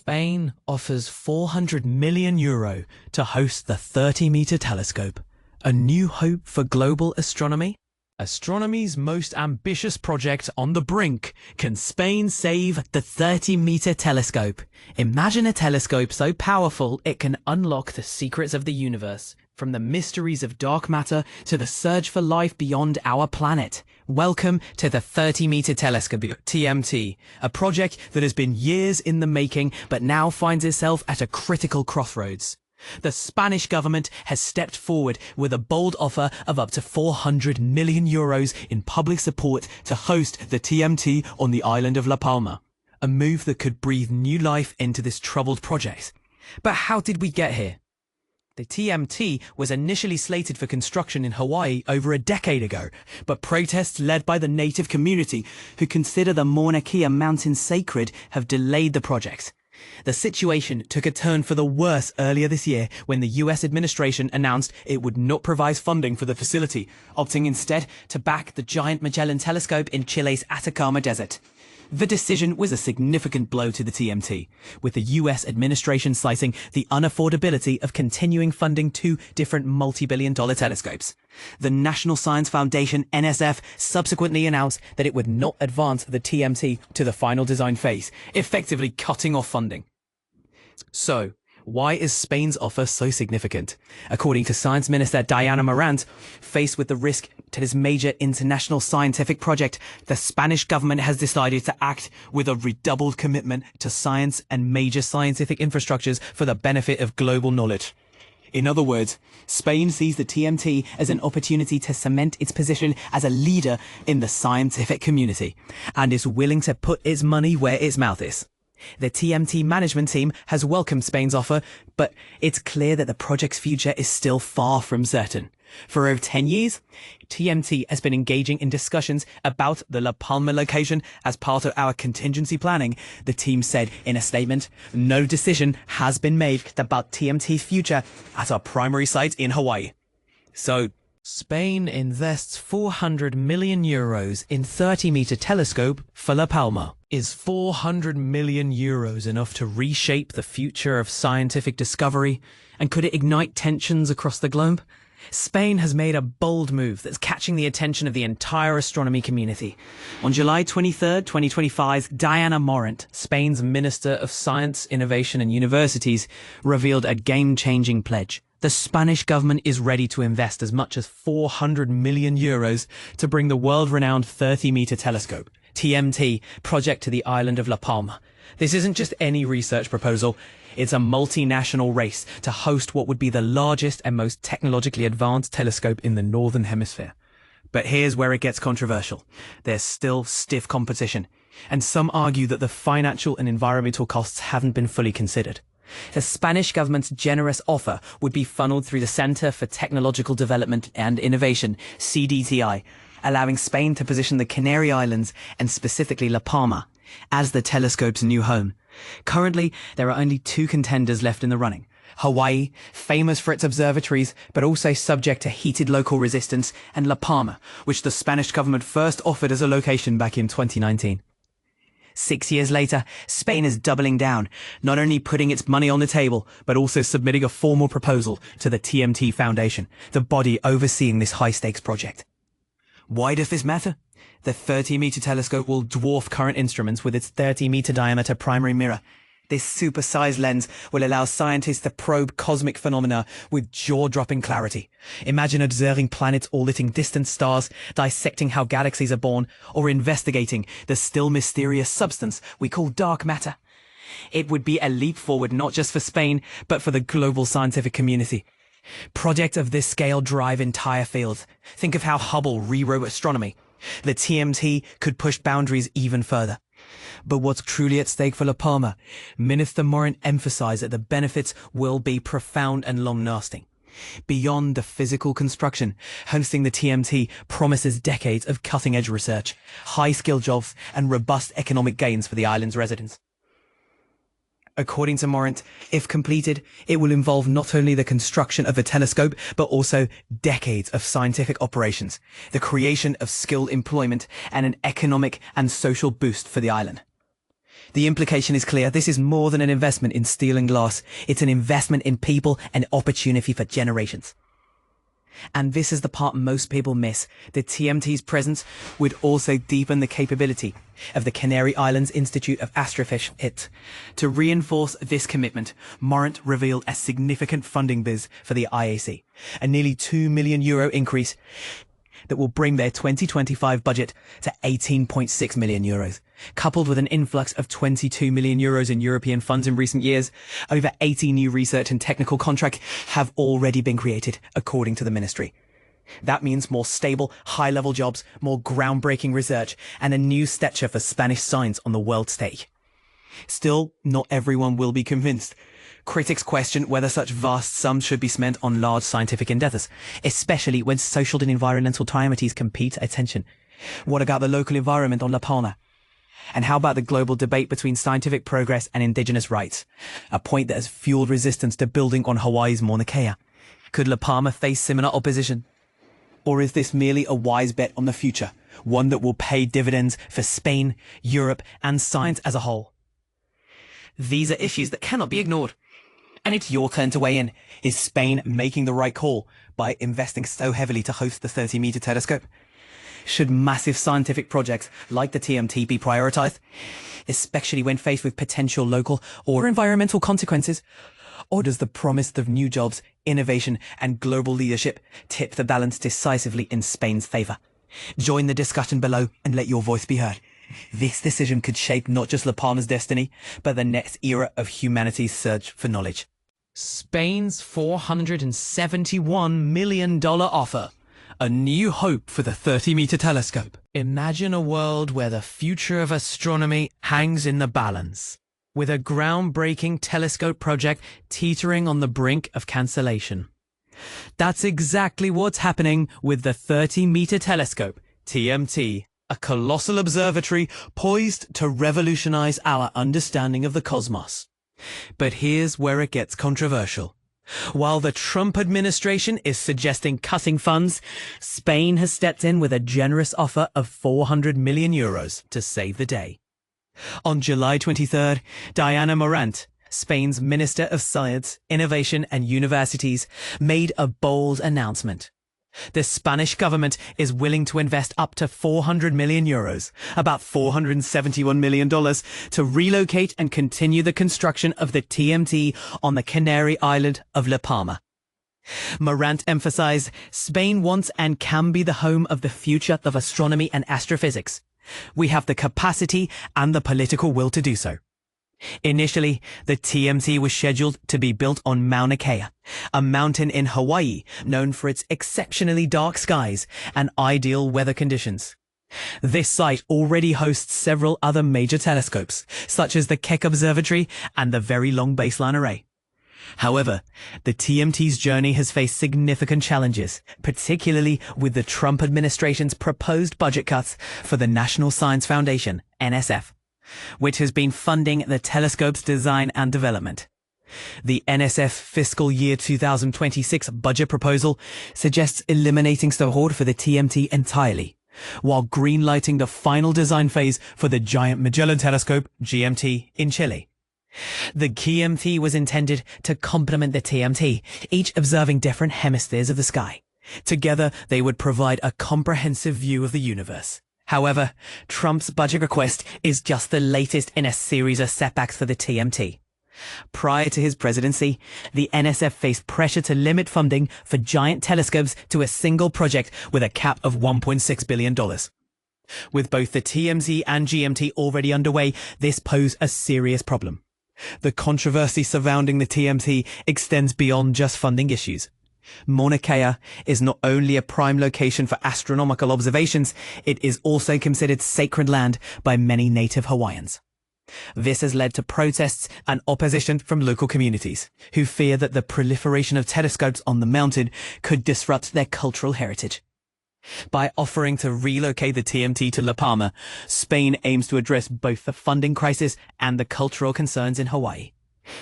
Spain offers €400 million to host the 30-meter telescope, a new hope for global astronomy. Astronomy's most ambitious project on the brink. Can Spain save the 30-meter telescope? Imagine a telescope so powerful it can unlock the secrets of the universe, from the mysteries of dark matter to the search for life beyond our planet. Welcome to the 30-meter telescope, TMT, a project that has been years in the making but now finds itself at a critical crossroads. The Spanish government has stepped forward with a bold offer of up to €400 million in public support to host the TMT on the island of La Palma, a move that could breathe new life into this troubled project. But how did we get here? The TMT was initially slated for construction in Hawaii over a decade ago, but protests led by the native community, who consider the Mauna Kea mountain sacred, have delayed the project. The situation took a turn for the worse earlier this year when the US administration announced it would not provide funding for the facility, opting instead to back the giant Magellan telescope in Chile's Atacama Desert. The decision was a significant blow to the TMT, with the US administration citing the unaffordability of continuing funding two different multi-billion-dollar telescopes. The National Science Foundation, NSF, subsequently announced that it would not advance the TMT to the final design phase, effectively cutting off funding. So, why is Spain's offer so significant? According to Science Minister Diana Morant, faced with the risk to this major international scientific project, the Spanish government has decided to act with a redoubled commitment to science and major scientific infrastructures for the benefit of global knowledge. In other words, Spain sees the TMT as an opportunity to cement its position as a leader in the scientific community, and is willing to put its money where its mouth is. The TMT management team has welcomed Spain's offer, but it's clear that the project's future is still far from certain. For over 10 years, TMT has been engaging in discussions about the La Palma location as part of our contingency planning, the team said in a statement. No decision has been made about TMT's future at our primary site in Hawaii. So, Spain invests €400 million in 30-meter telescope for La Palma. Is €400 million enough to reshape the future of scientific discovery? And could it ignite tensions across the globe? Spain has made a bold move that's catching the attention of the entire astronomy community. On July 23, 2025, Diana Morant, Spain's Minister of Science, Innovation and Universities, revealed a game-changing pledge. The Spanish government is ready to invest as much as €400 million to bring the world-renowned 30-meter telescope, TMT, project to the island of La Palma. This isn't just any research proposal. It's a multinational race to host what would be the largest and most technologically advanced telescope in the Northern Hemisphere. But here's where it gets controversial. There's still stiff competition, and some argue that the financial and environmental costs haven't been fully considered. The Spanish government's generous offer would be funneled through the Center for Technological Development and Innovation, CDTI, allowing Spain to position the Canary Islands, and specifically La Palma, as the telescope's new home. Currently, there are only two contenders left in the running. Hawaii, famous for its observatories, but also subject to heated local resistance, and La Palma, which the Spanish government first offered as a location back in 2019. 6 years later, Spain is doubling down, not only putting its money on the table, but also submitting a formal proposal to the TMT Foundation, the body overseeing this high-stakes project. Why does this matter? The 30-meter telescope will dwarf current instruments with its 30-meter diameter primary mirror. This super-sized lens will allow scientists to probe cosmic phenomena with jaw-dropping clarity. Imagine observing planets orbiting distant stars, dissecting how galaxies are born, or investigating the still mysterious substance we call dark matter. It would be a leap forward not just for Spain, but for the global scientific community. Projects of this scale drive entire fields. Think of how Hubble rewrote astronomy. The TMT could push boundaries even further. But what's truly at stake for La Palma? Minister Morant emphasized that the benefits will be profound and long-lasting. Beyond the physical construction, hosting the TMT promises decades of cutting-edge research, high-skilled jobs, and robust economic gains for the island's residents. According to Morant, if completed, it will involve not only the construction of a telescope, but also decades of scientific operations, the creation of skilled employment, and an economic and social boost for the island. The implication is clear. This is more than an investment in steel and glass. It's an investment in people and opportunity for generations. And this is the part most people miss. The TMT's presence would also deepen the capability of the Canary Islands Institute of Astrophysics. To reinforce this commitment, Morant revealed a significant funding biz for the IAC, a nearly €2 million increase that will bring their 2025 budget to €18.6 million. Coupled with an influx of €22 million in European funds in recent years, over 80 new research and technical contracts have already been created, according to the ministry. That means more stable, high-level jobs, more groundbreaking research, and a new stature for Spanish science on the world stage. Still, not everyone will be convinced. Critics question whether such vast sums should be spent on large scientific endeavours, especially when social and environmental priorities compete attention. What about the local environment on La Palma? And how about the global debate between scientific progress and indigenous rights? A point that has fueled resistance to building on Hawaii's Mauna Kea. Could La Palma face similar opposition? Or is this merely a wise bet on the future, one that will pay dividends for Spain, Europe, and science as a whole? These are issues that cannot be ignored. And it's your turn to weigh in. Is Spain making the right call by investing so heavily to host the 30-meter telescope? Should massive scientific projects like the TMT be prioritized, especially when faced with potential local or environmental consequences? Or does the promise of new jobs, innovation, and global leadership tip the balance decisively in Spain's favor? Join the discussion below and let your voice be heard. This decision could shape not just La Palma's destiny, but the next era of humanity's search for knowledge. Spain's $471 million offer. A new hope for the 30-meter telescope. Imagine a world where the future of astronomy hangs in the balance, with a groundbreaking telescope project teetering on the brink of cancellation. That's exactly what's happening with the 30-meter telescope, TMT, a colossal observatory poised to revolutionize our understanding of the cosmos. But here's where it gets controversial. While the Trump administration is suggesting cutting funds, Spain has stepped in with a generous offer of €400 million to save the day. On July 23rd, Diana Morant, Spain's Minister of Science, Innovation and Universities, made a bold announcement. The Spanish government is willing to invest up to €400 million, about $471 million, to relocate and continue the construction of the TMT on the Canary Island of La Palma. Morant emphasized Spain wants and can be the home of the future of astronomy and astrophysics. We have the capacity and the political will to do so. Initially, the TMT was scheduled to be built on Mauna Kea, a mountain in Hawaii known for its exceptionally dark skies and ideal weather conditions. This site already hosts several other major telescopes, such as the Keck Observatory and the Very Long Baseline Array. However, the TMT's journey has faced significant challenges, particularly with the Trump administration's proposed budget cuts for the National Science Foundation, NSF, which has been funding the telescope's design and development. The NSF fiscal year 2026 budget proposal suggests eliminating support for the TMT entirely, while greenlighting the final design phase for the Giant Magellan Telescope, GMT, in Chile. The GMT was intended to complement the TMT, each observing different hemispheres of the sky. Together, they would provide a comprehensive view of the universe. However, Trump's budget request is just the latest in a series of setbacks for the TMT. Prior to his presidency, the NSF faced pressure to limit funding for giant telescopes to a single project with a cap of $1.6 billion. With both the TMT and GMT already underway, this posed a serious problem. The controversy surrounding the TMT extends beyond just funding issues. Mauna Kea is not only a prime location for astronomical observations, it is also considered sacred land by many native Hawaiians. This has led to protests and opposition from local communities, who fear that the proliferation of telescopes on the mountain could disrupt their cultural heritage. By offering to relocate the TMT to La Palma, Spain aims to address both the funding crisis and the cultural concerns in Hawaii.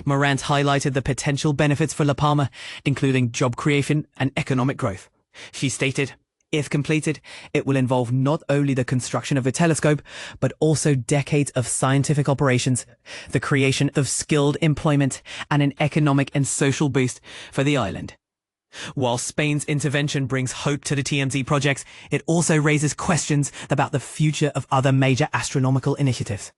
Morant highlighted the potential benefits for La Palma, including job creation and economic growth. She stated, If completed, it will involve not only the construction of a telescope, but also decades of scientific operations, the creation of skilled employment, and an economic and social boost for the island. While Spain's intervention brings hope to the TMT projects, it also raises questions about the future of other major astronomical initiatives.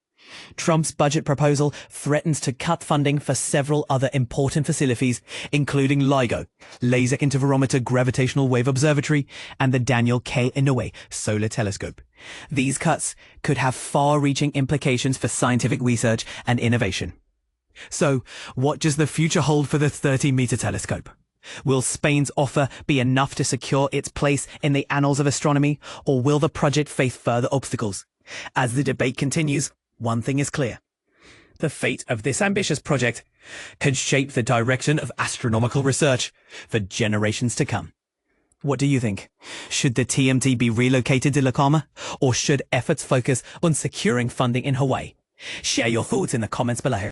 Trump's budget proposal threatens to cut funding for several other important facilities, including LIGO, Laser Interferometer Gravitational Wave Observatory, and the Daniel K. Inouye Solar Telescope. These cuts could have far-reaching implications for scientific research and innovation. So, what does the future hold for the 30-meter telescope? Will Spain's offer be enough to secure its place in the annals of astronomy, or will the project face further obstacles? As the debate continues, one thing is clear. The fate of this ambitious project could shape the direction of astronomical research for generations to come. What do you think? Should the TMT be relocated to Palma, or should efforts focus on securing funding in Hawaii? Share your thoughts in the comments below.